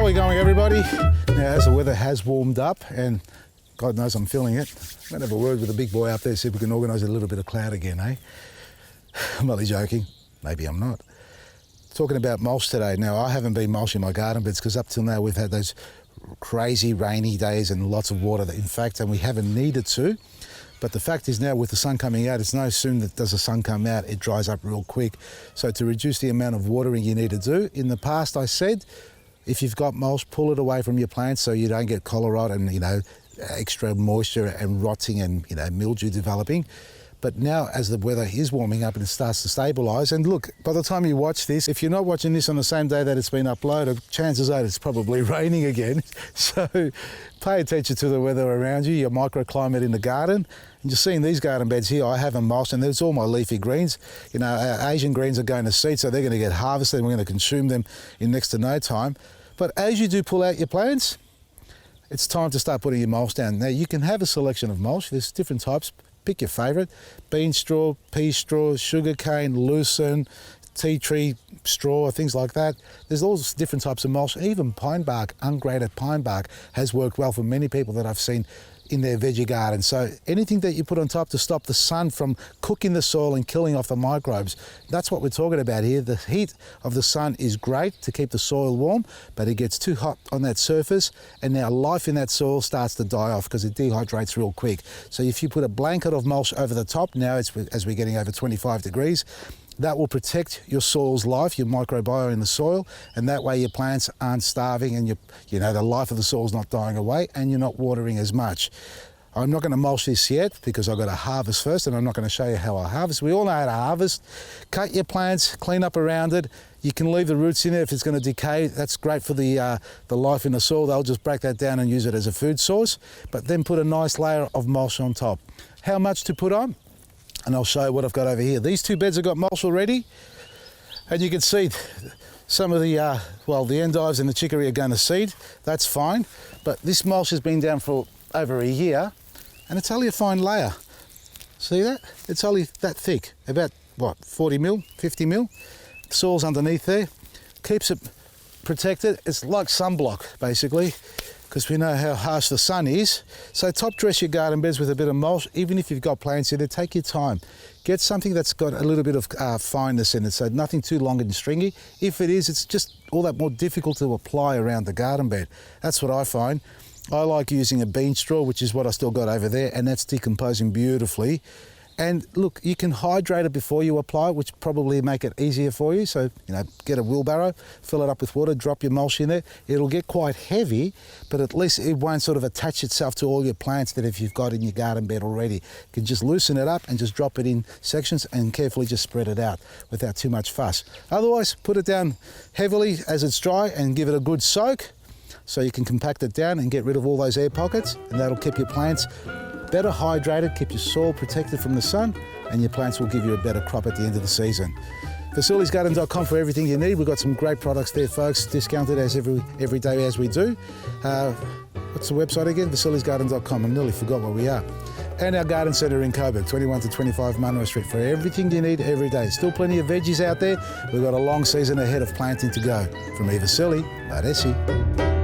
we going, everybody? Now, as the weather has warmed up, and God knows I'm feeling it, I'm going to have a word with the big boy up there, see if we can organise a little bit of cloud again, eh? I'm only joking. Maybe I'm not. Talking about mulch today. Now, I haven't been mulching my garden beds because up till now we've had those crazy rainy days and lots of water, in fact, and we haven't needed to. But the fact is now with the sun coming out, it's no sooner that does the sun come out, it dries up real quick. So to reduce the amount of watering you need to do, in the past I said, if you've got mulch, pull it away from your plants so you don't get cholera and, extra moisture and rotting and, mildew developing. But now as the weather is warming up and it starts to stabilise, and look, by the time you watch this, if you're not watching this on the same day that it's been uploaded, chances are it's probably raining again. So pay attention to the weather around you, your microclimate in the garden. And you're seeing these garden beds here, I haven't mulched, and there's all my leafy greens. Our Asian greens are going to seed, so they're going to get harvested and we're going to consume them in next to no time. But as you do pull out your plants, it's time to start putting your mulch down. Now you can have a selection of mulch, there's different types. Pick your favourite, bean straw, pea straw, sugarcane, lucerne, tea tree straw, things like that. There's all different types of mulch. Even pine bark, ungraded pine bark, has worked well for many people that I've seen in their veggie garden. So anything that you put on top to stop the sun from cooking the soil and killing off the microbes, that's what we're talking about here. The heat of the sun is great to keep the soil warm, but it gets too hot on that surface and now life in that soil starts to die off because it dehydrates real quick. So if you put a blanket of mulch over the top, now it's as we're getting over 25 degrees, that will protect your soil's life, your microbiome in the soil, and that way your plants aren't starving and the life of the soil's not dying away and you're not watering as much. I'm not going to mulch this yet because I've got to harvest first, and I'm not going to show you how I harvest. We all know how to harvest. Cut your plants, clean up around it. You can leave the roots in there if it's going to decay. That's great for the life in the soil. They'll just break that down and use it as a food source, but then put a nice layer of mulch on top. How much to put on? And I'll show you what I've got over here. These two beds have got mulch already, and you can see some of the endives and the chicory are going to seed. That's fine, but this mulch has been down for over a year, and it's only a fine layer. See that? It's only that thick, about 40 mil, 50 mil. The soil's underneath there, keeps it protected. It's like sunblock basically, because we know how harsh the sun is. So top dress your garden beds with a bit of mulch. Even if you've got plants in there, take your time. Get something that's got a little bit of fineness in it, so nothing too long and stringy. If it is, it's just all that more difficult to apply around the garden bed. That's what I find. I like using a bean straw, which is what I still got over there, and that's decomposing beautifully. And look, you can hydrate it before you apply it, which probably make it easier for you. So, get a wheelbarrow, fill it up with water, drop your mulch in there. It'll get quite heavy, but at least it won't sort of attach itself to all your plants that if you've got in your garden bed already. You can just loosen it up and just drop it in sections and carefully just spread it out without too much fuss. Otherwise, put it down heavily as it's dry and give it a good soak so you can compact it down and get rid of all those air pockets, and that'll keep your plants better hydrated, keep your soil protected from the sun, and your plants will give you a better crop at the end of the season. Facilitiesgarden.com for everything you need. We've got some great products there, folks, discounted as every day as we do. What's the website again? Facilitiesgarden.com. I nearly forgot where we are. And our garden centre in Coburg, 21 to 25 Munro Street, for everything you need every day. Still plenty of veggies out there. We've got a long season ahead of planting to go. From me, Vasily, Maresi.